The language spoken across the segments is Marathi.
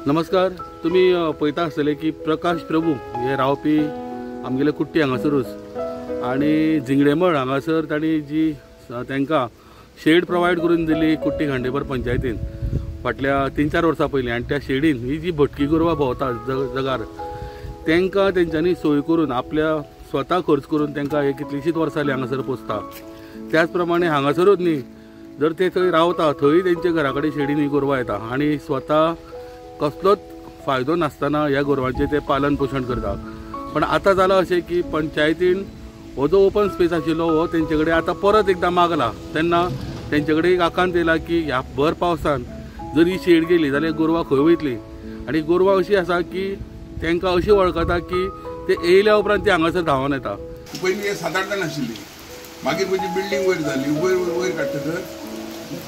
नमस्कार. तुम्ही पळयता आसतले की प्रकाश प्रभू हे रावपी आमगेले कुट्टी हांगासरूच आणि जिंगडेमळ हांगासर तांणी जी तांकां शेड प्रोवायड करून दिली कुट्टी खांडेपर पंचायतीन फाटल्या 3-4 वर्सां पयलीं आणि त्या शेडीन ही जी भटकी गोरवां भोंवता जगार तांकां तेंच्यांनी सोय करून आपल्या स्वता खर्च करून तांकां हे कितलींशींच वर्सां जालीं हांगासर पोसता. त्याच प्रमाणे हांगासरूच न्ही जर ते थंय रावता थंय तेंचे घरा कडेन शेडीन ही गोरवां येता आणि स्वता कसलोच फायदो नासतना ह्या गोरवांचे ते पालन पोषण करता. पण आता जालां अशें की पंचायतीन हो जो ओपन स्पेस आशिल्लो हो तेंचे कडेन आतां परत एकदां मागला. तेन्ना तेंचे कडेन एक आकांत येयला की ह्या भर पावसान जर ही शेड गेली जाल्यार गोरवां खंय वयतली. आनी गोरवां अशीं आसा की तांकां अशीं वळखता की ते येयल्या उपरांत ती हांगासर धांवन येता. पयलीं 7-8 जाण आशिल्ली, मागीर म्हजी बिल्डींग वयर जाली. वयर काडटकर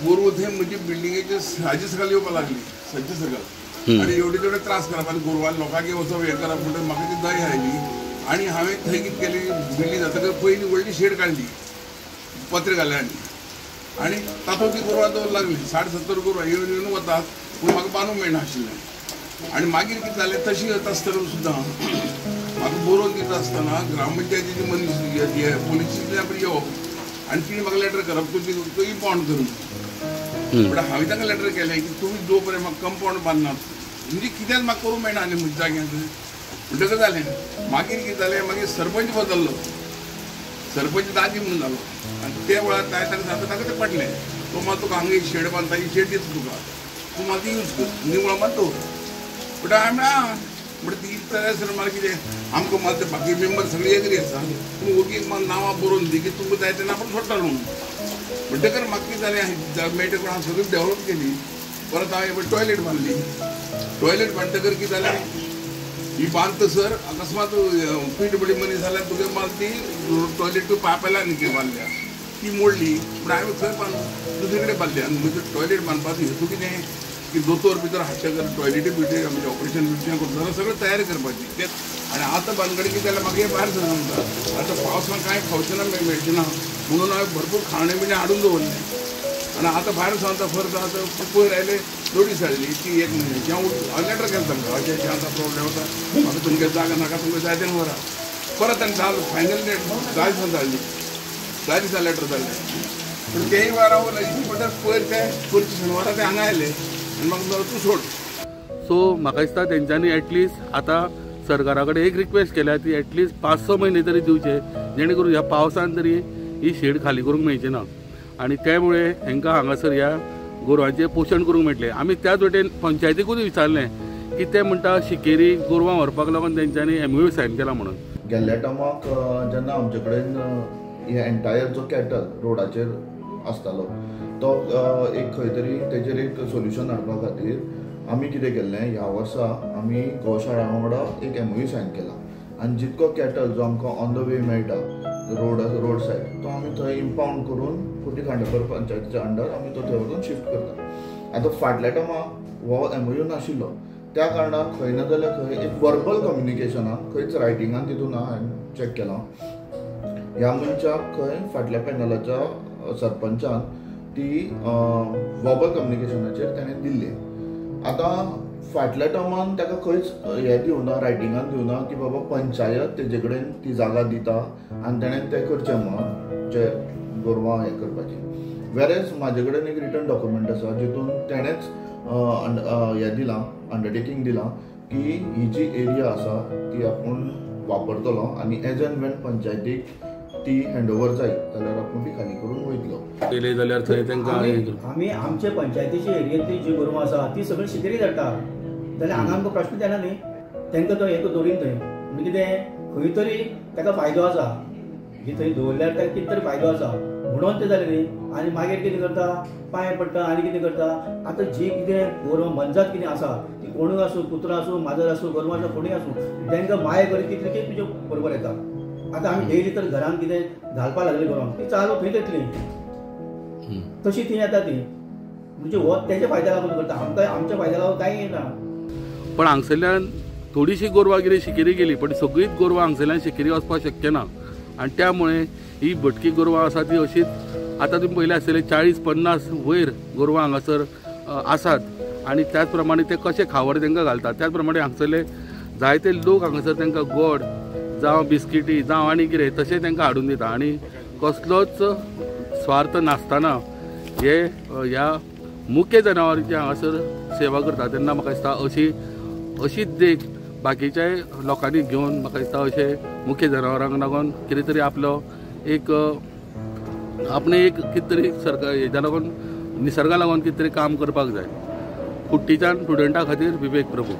गोरवां थंय म्हजी बिल्डिंगेचे साजे सकयल येवपाक लागली, सज्ज सकयल. आणि एवढे तेवढे त्रास करप आनी गोरवां लोकांक वचप हें करप म्हणटच म्हाका ती दय आयली आनी हांवें थंय कितें केली बिल्डींग जातकर पयलीं व्हडली शेड काडली पत्रे घाल्यांनी आनी तातूंत ती गोरवां दवरपाक लागली. 60-70 गोरवां येवन वतात पूण म्हाका बांदूंक मेळना आशिल्लें. आनी मागीर कितें जालें तशी येता आसतना सुद्दां म्हाका बरोवन दिता आसतना ग्रामपंचायतीचे मनीस पोलिसींतल्यान येवप आनी तिणें म्हाका लेटर करप तूं इम्पावंड करून. पण हांवें ताका लेटर केलें की तुमी जो पर्यंत म्हाका कंपावंड बांदनात म्हणजे कित्याक म्हाका करूंक मेळना न्ही म्हज्या जाग्यार. म्हणटकच जालें मागीर कितें जालें मागीर सरपंच बदललो, सरपंच दाजी म्हणून जालो आनी त्या वेळार हांवें ताका सांगता ताका तें पटलें. तो मात तुका हांगा एक शेड बांदता ही शेड दिता तुका, तूं मात यूज कर निवळ मात दवर. बट हांवें म्हणटा ती सर म्हाका कितें आमकां मात बाकी मेंबर सगळे एग्री आसा तूं ओगी मात नांवां बरोवन दी की तुमकां जाय तेन्ना आपूण सोडटलो म्हणून. म्हणटकर म्हाका कितें जालें मेळटा करून हांवें सगळी डेवलप केली. परत हांवें टॉयलेट बांदली. टॉयलेट बांदतकर कितें जालें ही बांदतसर अकस्मात पीडब्ल्यूडी मनीस जाल्यार तुगे मात ती टॉयलेट पायपलायन बांदल्या ती मोडली. पूण हांवें खंय दुसरे कडेन बांदली आनी म्हजो टॉयलेट बांदपाचो हेतू कितें की दोतोर भितर हाडटकर टॉयलेटी भितर म्हणजे ऑपरेशन करतना सगळें तयार करपाची तें. आनी आतां बांदकडे कितें जाल्यार म्हाका हें भायर सरना म्हणटा आतां पावसांत कांय खावचें ना मेळचें ना म्हणून हांवें भरपूर खाणें बिणें हाडून दवरलें. आनी आतां भायर सांगता फर्ज आतां पयर आयले नोटीस हाडली ती 1 म्हयन्याची. हांव लेटर केलें तांकां अशें आतां प्रॉब्लेम आसा म्हाका तुमगे जागा नाका तुमकां जाय तेन्ना व्हरा. परत तांणी जाल फायनल डेट 10 दिसां जाली, 10 दिसां लेटर जालें. पूण तेय वेळार हांव म्हणटा पयर ते करचे शेनवारा ते हांगा आयले आनी म्हाका तूं सोड. सो म्हाका दिसता तेंच्यांनी एटलिस्ट आतां सरकारा कडेन एक रिक्वेस्ट केल्या ती एटलिस्ट 5-6 म्हयने तरी दिवचे जेणे करून ह्या पावसान तरी ही शेड खाली करूंक मेळची ना आनी त्यामुळे हांकां हांगासर ह्या गोरवांचें पोशण करूंक मेळटलें. आमी त्याच वटेन पंचायतीकूय विचारलें की ते म्हणटा शिकेरी गोरवां व्हरपाक लागून तेंच्यांनी MOU सायन केला म्हणून. गेल्ल्या टायमाक जेन्ना आमचे कडेन हे एंटायर जो कॅटल रोडाचेर आसतालो तो एक खंय तरी तेजेर एक सोल्युशन हाडपा खातीर आमी कितें केल्लें ह्या वर्सा आमी गोशाळा वांगडा एक MOU सायन केला आनी जितको कॅटल जो आमकां ऑन द वे मेळटा रोड सायड तो आमी थंय इम्पावंड करून कुट्टी खांडेपर पंचायतीच्या अंडर आमी तो थंय वचून शिफ्ट करता. आतां फाटल्या टायमाक हो MOU नाशिल्लो त्या कारणान खंय ना जाल्यार खंय एक वर्बल कम्युनिकेशना खंयच रायटिंगान तितून हांवें चॅक केलां. ह्या मनशाक खंय फाटल्या पॅनलाच्या सरपंचान ती वर्बल कम्युनिकेशनाचेर ताणें दिल्ली. आतां फाटल्या टायमान ताका खंयच हें दिवना रायटिंगान दिवना की बाबा पंचायत तेजे कडेन ती जागा दिता आनी ताणें तें करचें म्हणून जे गोरवां हें करपाची. वेरेज म्हाजे कडेन एक रिटन डॉक्युमेंट आसा जितून तेणेंच हें दिलां अंडरटेकींग दिलां की ही जी एरिया आसा ती आपूण वापरतलो आनी एज एंड वेन पंचायतीक ती हँडओवर जाय जाल्यार आपूण ती खाली करून वयतलो. केले जाल्यार थंय तांकां आमी आमचे पंचायतीची एरियेंतली जी गोरवां आसा ती सगळी शिकेरी धाडटा जाल्यार हांगा आमकां प्रश्न येना न्ही. तांकां तो हें दवरीन थंय म्हणजे कितें खंय तरी ताका फायदो आसा की थंय दवरल्यार ताका कितें तरी फायदो आसा म्हणून तें जालें न्ही. आनी मागीर कितें करता पांय पडटा आनी कितें करता. आतां जी कितें गोरवां मनजात कितें आसा ती कोणूय आसूं कुत्रो आसूं माजर आसूं गोरवां आसूं कोणूय आसूं तांकां माय करीत तितली की तुजे बरोबर येता. आतां आमी डेली तर घरान कितें घालपाक लागले गोरवांक ती चालू थंय येतली तशी ती येता ती म्हणजे हो तेच्या फायद्या लागून करता आमकां आमच्या फायद्या लागून कांय येना. पण हांगसरल्यान थोडीशी गोरवां कितें शिकेरी गेली पण सगळींच गोरवां हांगसरल्यान शिकेरी वचपाक शक्य ना आनी त्यामुळे ही भटकी गोरवां आसा ती अशीच आतां तुमी पयलें आसतलें 40-50 वयर गोरवां हांगासर आसात आनी त्याच प्रमाणे ते कशें खावड तांकां घालतात त्याच प्रमाणे हांगसरले जायते लोक हांगासर तांकां गोड जावं बिस्किटी जावं आनी कितें तशें तांकां हाडून दिता आनी कसलोच स्वार्थ नासतना हे ह्या मुख्य जनावरांची हांगासर सेवा करता तेन्ना म्हाका दिसता अशीच देख बाकीच्याय लोकांनी घेवन म्हाका दिसता अशें मुख्य जनावरांक लागून कितें तरी आपलो एक आपणे एक कितें तरी हेच्या लागून निसर्गा लागून कितें तरी काम करपाक जाय. कुट्टीच्यान स्टुडंटा खातीर विवेक प्रभू.